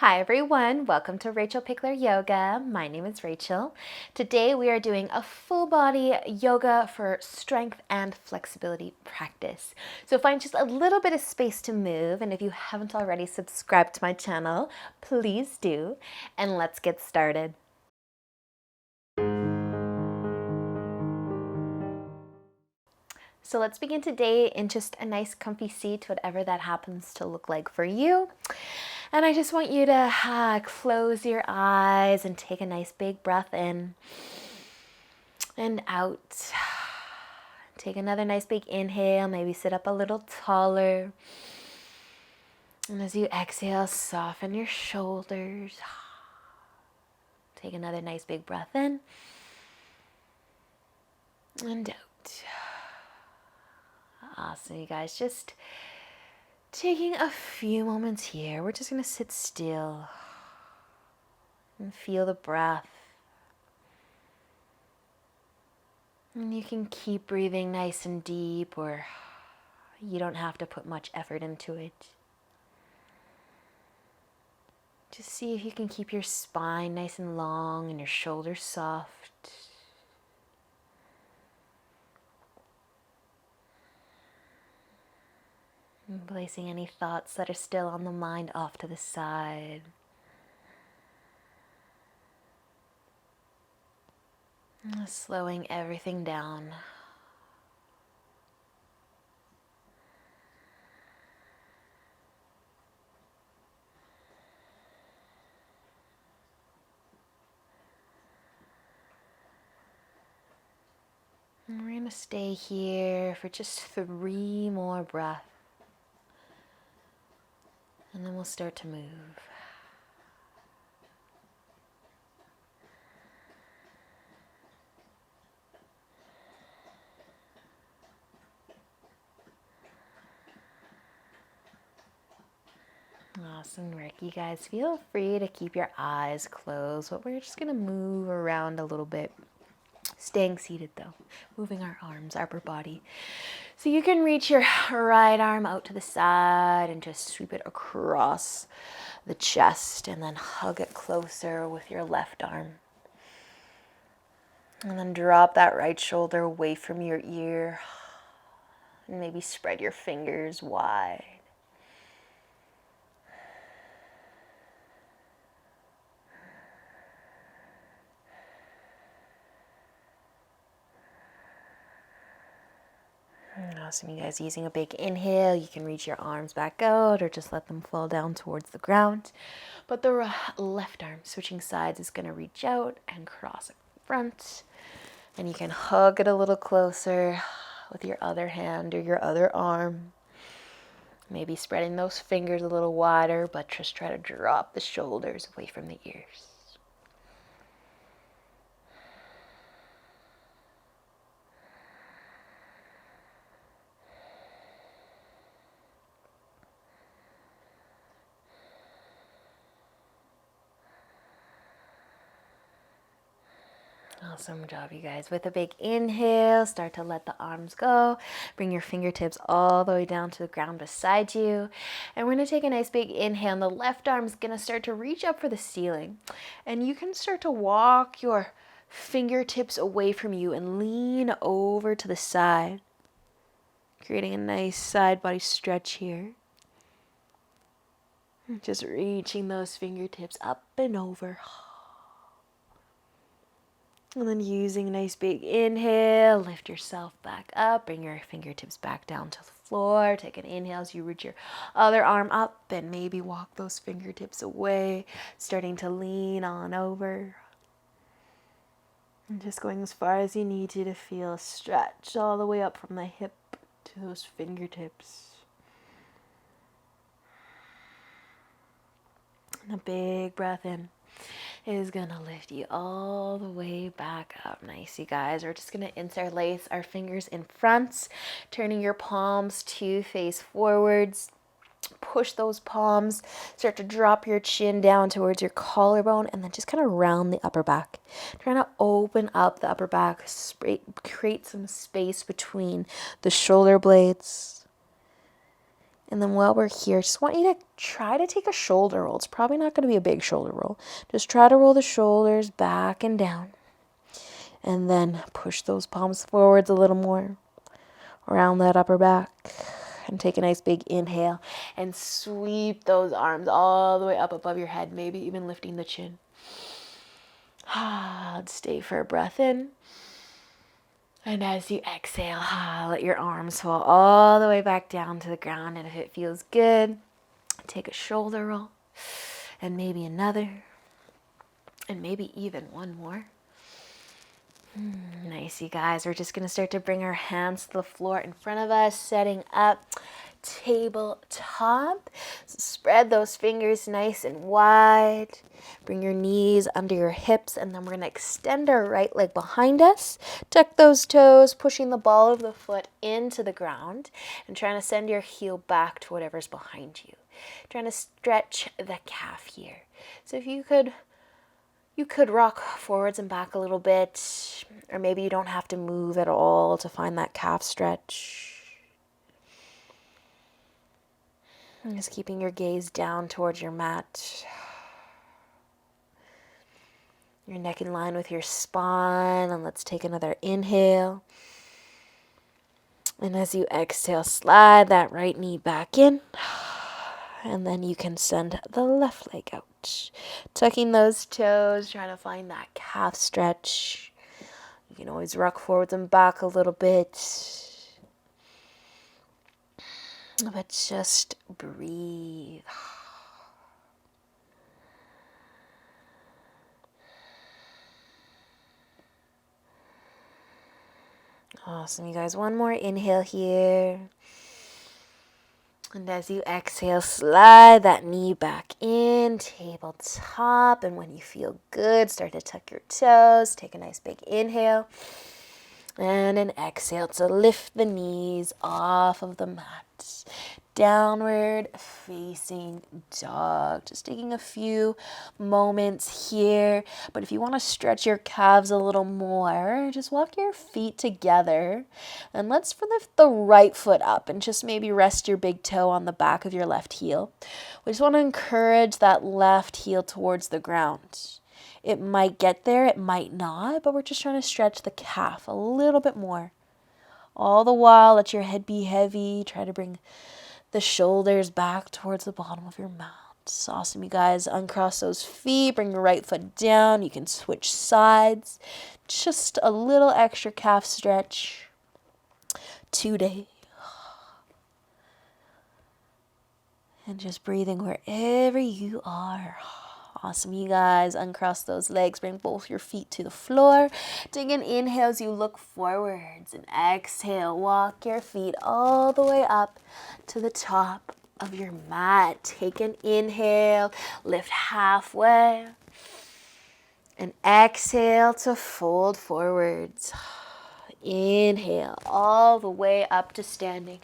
Hi everyone, welcome to Rachel Pichler Yoga. My name is Rachel. Today we are doing a full body yoga for strength and flexibility practice. So find just a little bit of space to move, and if you haven't already subscribed to my channel, please do, and let's get started. So let's begin today in just a nice comfy seat, whatever that happens to look like for you. And I just want you to close your eyes and take a nice big breath in and out. Take another nice big inhale, maybe sit up a little taller. And as you exhale, soften your shoulders. Take another nice big breath in and out. Awesome, you guys. Just taking a few moments here. We're just going to sit still and feel the breath. And you can keep breathing nice and deep, or you don't have to put much effort into it. Just see if you can keep your spine nice and long and your shoulders soft. And placing any thoughts that are still on the mind off to the side. And slowing everything down. And we're going to stay here for just 3 more breaths. And then we'll start to move. Awesome work, you guys. Feel free to keep your eyes closed, but we're just going to move around a little bit. Staying seated though, moving our arms, upper body. So you can reach your right arm out to the side and just sweep it across the chest and then hug it closer with your left arm. And then drop that right shoulder away from your ear and maybe spread your fingers wide. Awesome, you guys. Using a big inhale, you can reach your arms back out or just let them fall down towards the ground. But the left arm, switching sides, is going to reach out and cross in front. And you can hug it a little closer with your other hand or your other arm. Maybe spreading those fingers a little wider, but just try to drop the shoulders away from the ears. Awesome job, you guys. With a big inhale, start to let the arms go. Bring your fingertips all the way down to the ground beside you. And we're going to take a nice big inhale, and the left arm is going to start to reach up for the ceiling. And you can start to walk your fingertips away from you and lean over to the side, creating a nice side body stretch here. Just reaching those fingertips up and over. And then using a nice big inhale, lift yourself back up, bring your fingertips back down to the floor. Take an inhale as you reach your other arm up and maybe walk those fingertips away, starting to lean on over. And just going as far as you need to feel a stretch all the way up from the hip to those fingertips. And a big breath in is gonna lift you all the way back up. Nice, you guys. We're just gonna interlace our fingers in front, turning your palms to face forwards. Push those palms, start to drop your chin down towards your collarbone, and then just kind of round the upper back. Trying to open up the upper back, create some space between the shoulder blades. And then while we're here, just want you to try to take a shoulder roll. It's probably not going to be a big shoulder roll. Just try to roll the shoulders back and down. And then push those palms forwards a little more. Around that upper back. And take a nice big inhale. And sweep those arms all the way up above your head. Maybe even lifting the chin. Let's stay for a breath in. And as you exhale, let your arms fall all the way back down to the ground. And if it feels good, take a shoulder roll. And maybe another. And maybe even one more. Nice, you guys. We're just going to start to bring our hands to the floor in front of us, setting up tabletop. So spread those fingers nice and wide. Bring your knees under your hips, and then we're going to extend our right leg behind us. Tuck those toes, pushing the ball of the foot into the ground, and trying to send your heel back to whatever's behind you. Trying to stretch the calf here. So if you could rock forwards and back a little bit, or maybe you don't have to move at all to find that calf stretch. And just keeping your gaze down towards your mat. Your neck in line with your spine, and let's take another inhale. And as you exhale, slide that right knee back in. And then you can send the left leg out. Tucking those toes, trying to find that calf stretch. You can always rock forwards and back a little bit. But just breathe. Awesome, you guys. One more inhale here. And as you exhale, slide that knee back in, tabletop. And when you feel good, start to tuck your toes. Take a nice big inhale. And an exhale to lift the knees off of the mat. Downward facing dog. Just taking a few moments here. But if you want to stretch your calves a little more, just walk your feet together. And let's lift the right foot up and just maybe rest your big toe on the back of your left heel. We just want to encourage that left heel towards the ground. It might get there, it might not, but we're just trying to stretch the calf a little bit more. All the while, let your head be heavy. Try to bring the shoulders back towards the bottom of your mat. It's awesome, you guys. Uncross those feet, bring your right foot down. You can switch sides. Just a little extra calf stretch today. And just breathing wherever you are. Awesome, you guys. Uncross those legs. Bring both your feet to the floor. Take an inhale as you look forwards. And exhale. Walk your feet all the way up to the top of your mat. Take an inhale. Lift halfway. And exhale to fold forwards. Inhale all the way up to standing,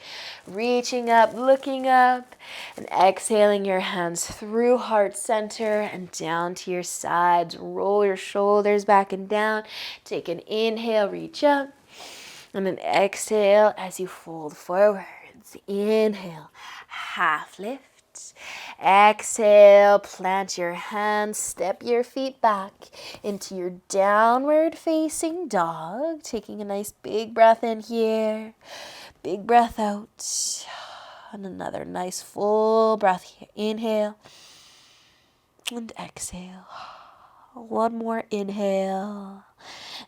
reaching up, looking up, and exhaling your hands through heart center and down to your sides. Roll your shoulders back and down. Take an inhale, reach up, and an exhale as you fold forwards. Inhale, half lift. Exhale, plant your hands, step your feet back into your downward facing dog. Taking a nice big breath in here, big breath out, and another nice full breath here. Inhale and exhale. One more inhale.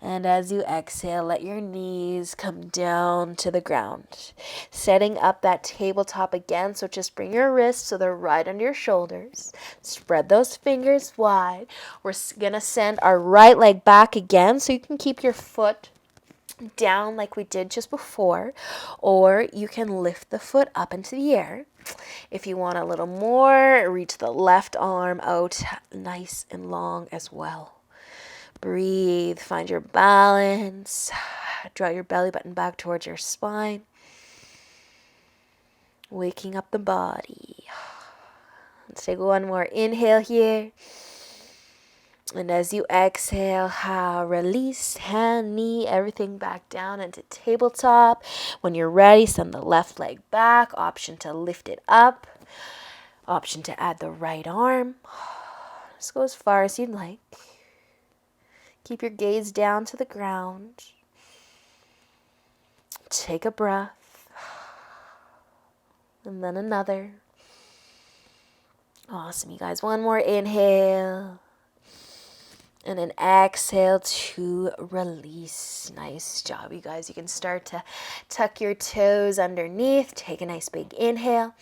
And as you exhale, let your knees come down to the ground. Setting up that tabletop again, so just bring your wrists so they're right under your shoulders. Spread those fingers wide. We're going to send our right leg back again, so you can keep your foot down like we did just before, or you can lift the foot up into the air. If you want a little more, reach the left arm out nice and long as well. Breathe, find your balance. Draw your belly button back towards your spine. Waking up the body. Let's take one more inhale here. And as you exhale, release, hand, knee, everything back down into tabletop. When you're ready, send the left leg back. Option to lift it up. Option to add the right arm. Just go as far as you'd like. Keep your gaze down to the ground. Take a breath. And then another. Awesome, you guys. One more inhale. And an exhale to release. Nice job, you guys. You can start to tuck your toes underneath. Take a nice big inhale.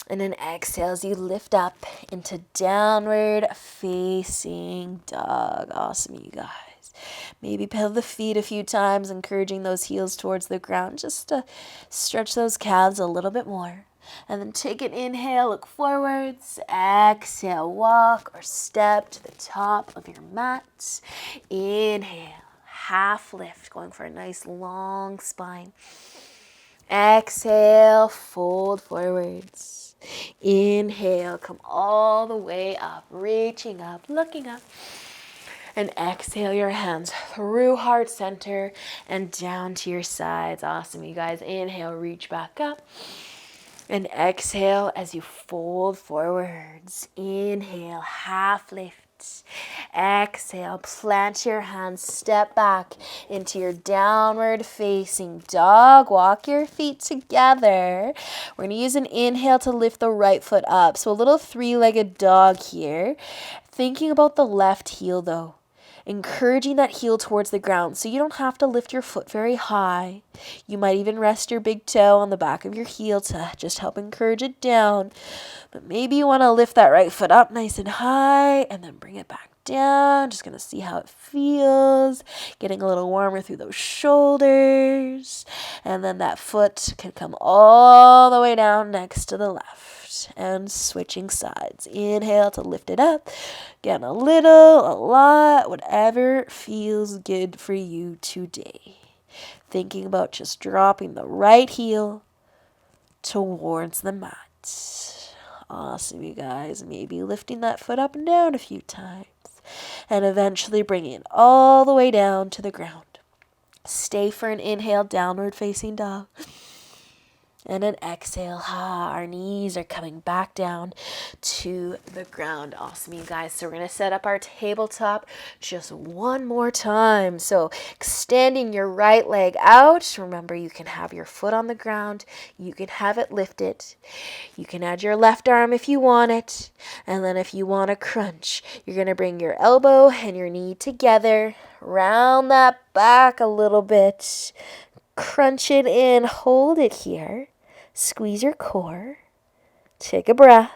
And then exhale as you lift up into downward facing dog. Awesome, you guys. Maybe pedal the feet a few times, encouraging those heels towards the ground just to stretch those calves a little bit more. And then take an inhale, look forwards. Exhale, walk or step to the top of your mat. Inhale, half lift, going for a nice long spine. Exhale, fold forwards. Inhale, come all the way up, reaching up, looking up. And exhale your hands through heart center and down to your sides. Awesome, you guys. Inhale, reach back up. And exhale as you fold forwards. Inhale, half lift. Exhale, plant your hands, step back into your downward facing dog. Walk your feet together. We're going to use an inhale to lift the right foot up. So a little three-legged dog here. Thinking about the left heel though. Encouraging that heel towards the ground so you don't have to lift your foot very high. You might even rest your big toe on the back of your heel to just help encourage it down. But maybe you want to lift that right foot up nice and high and then bring it back down. Just going to see how it feels. Getting a little warmer through those shoulders. And then that foot can come all the way down next to the left. And switching sides. Inhale to lift it up. Again, a little, a lot, whatever feels good for you today. Thinking about just dropping the right heel towards the mat. Awesome, you guys. Maybe lifting that foot up and down a few times. And eventually bringing it all the way down to the ground. Stay for an inhale, downward facing dog. And an exhale, our knees are coming back down to the ground. Awesome, you guys. So we're going to set up our tabletop just one more time. So extending your right leg out. Remember, you can have your foot on the ground. You can have it lifted. You can add your left arm if you want it. And then if you want to crunch, you're going to bring your elbow and your knee together. Round that back a little bit. Crunch it in. Hold it here. Squeeze your core. Take a breath.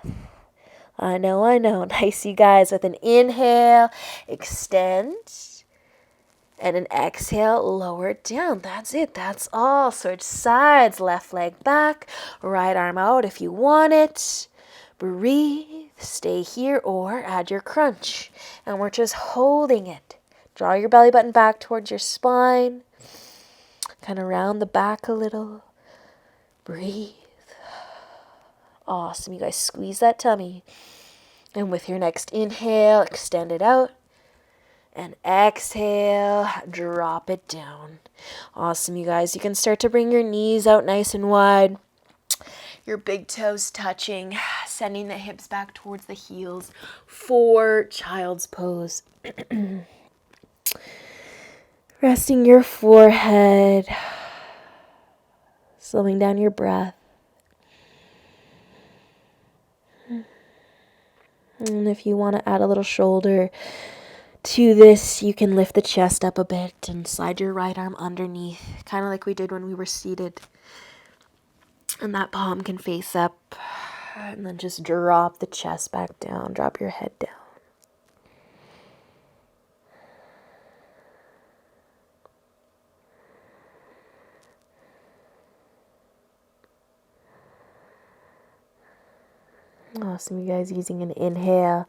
I know. Nice, you guys. With an inhale, extend. And an exhale, lower it down. That's it. That's all. Switch sides. Left leg back. Right arm out if you want it. Breathe. Stay here or add your crunch. And we're just holding it. Draw your belly button back towards your spine. Kind of round the back a little. Breathe. Awesome. You guys squeeze that tummy. And with your next inhale, extend it out. And exhale, drop it down. Awesome, you guys. You can start to bring your knees out nice and wide. Your big toes touching, sending the hips back towards the heels for child's pose. Resting your forehead. Slowing down your breath. And if you want to add a little shoulder to this, you can lift the chest up a bit and slide your right arm underneath, kind of like we did when we were seated. And that palm can face up, and then just drop the chest back down, drop your head down. Awesome, you guys. Using an inhale,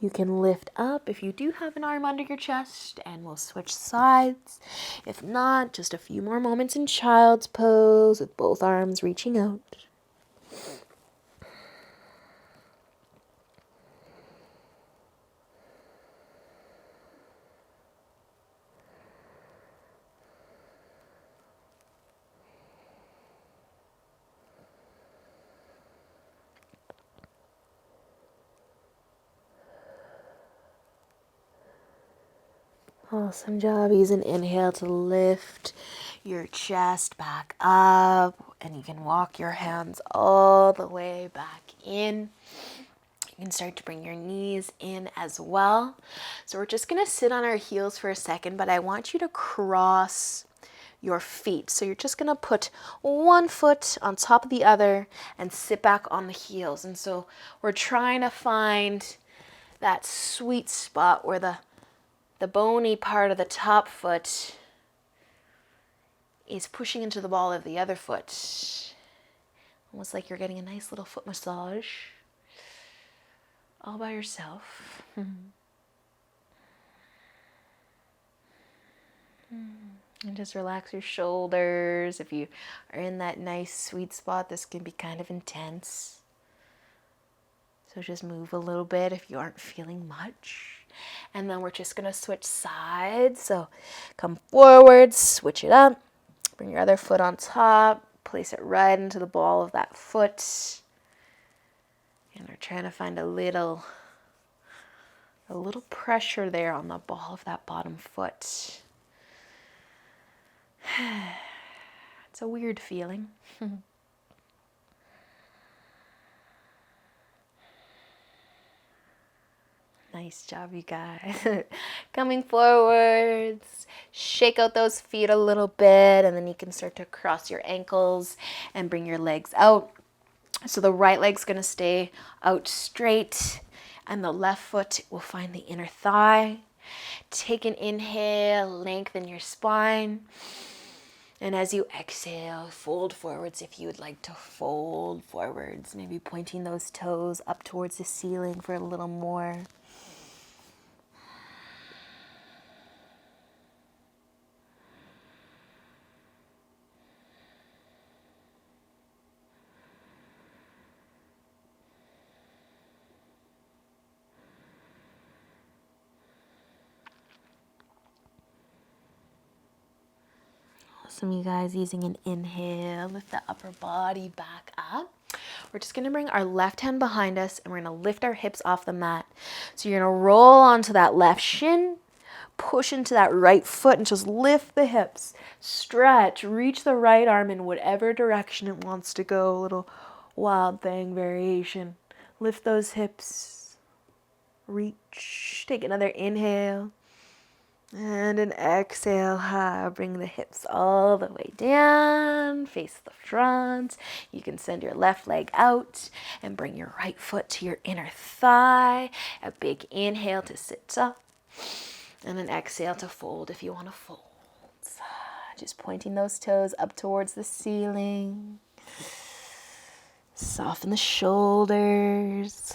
you can lift up if you do have an arm under your chest, and we'll switch sides. If not, just a few more moments in child's pose with both arms reaching out. Awesome job. Use an inhale to lift your chest back up, and you can walk your hands all the way back in. You can start to bring your knees in as well. So we're just going to sit on our heels for a second, but I want you to cross your feet. So you're just going to put one foot on top of the other and sit back on the heels. And so we're trying to find that sweet spot where the bony part of the top foot is pushing into the ball of the other foot. Almost like you're getting a nice little foot massage all by yourself. And just relax your shoulders. If you are in that nice sweet spot, this can be kind of intense. So just move a little bit if you aren't feeling much. And then we're just going to switch sides. So come forward, switch it up. Bring your other foot on top. Place it right into the ball of that foot. And we're trying to find a little pressure there on the ball of that bottom foot. It's a weird feeling. Nice job, you guys. Coming forwards, shake out those feet a little bit, and then you can start to cross your ankles and bring your legs out. So the right leg's going to stay out straight, and the left foot will find the inner thigh. Take an inhale, lengthen your spine. And as you exhale, fold forwards if you would like to fold forwards. Maybe pointing those toes up towards the ceiling for a little more. Awesome, you guys. Using an inhale, lift the upper body back up. We're just going to bring our left hand behind us, and we're going to lift our hips off the mat. So you're going to roll onto that left shin, push into that right foot, and just lift the hips. Stretch, reach the right arm in whatever direction it wants to go. A little wild thing variation. Lift those hips. Reach. Take another inhale. And an exhale, bring the hips all the way down, face the front. You can send your left leg out and bring your right foot to your inner thigh. A big inhale to sit up and an exhale to fold if you want to fold. Just pointing those toes up towards the ceiling. Soften the shoulders.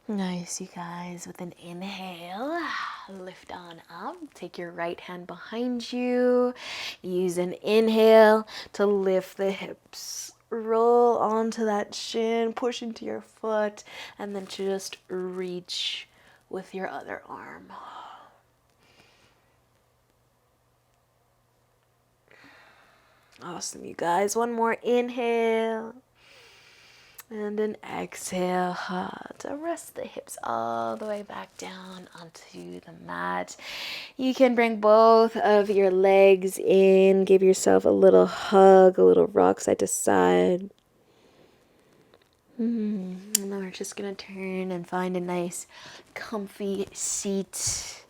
Nice, you guys. With an inhale, lift on up. Take your right hand behind you. Use an inhale to lift the hips. Roll onto that shin, push into your foot, and then just reach with your other arm. Awesome, you guys. One more inhale. And an exhale to rest the hips all the way back down onto the mat. You can bring both of your legs in. Give yourself a little hug, a little rock side to side. And then we're just going to turn and find a nice comfy seat.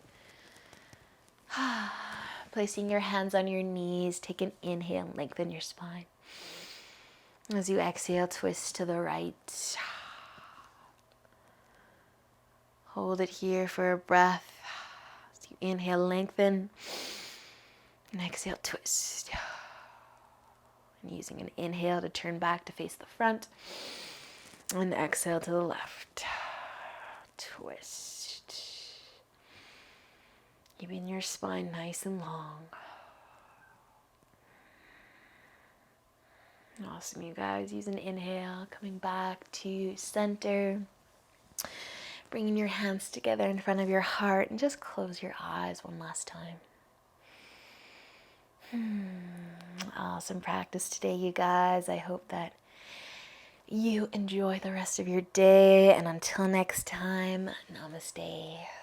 Placing your hands on your knees. Take an inhale and lengthen your spine. As you exhale, twist to the right. Hold it here for a breath. As you inhale, lengthen. And exhale, twist. And using an inhale to turn back to face the front. And exhale to the left. Twist. Keeping your spine nice and long. Awesome, you guys. Use an inhale, coming back to center. Bringing your hands together in front of your heart and just close your eyes one last time. Awesome practice today, you guys. I hope that you enjoy the rest of your day. And until next time, namaste.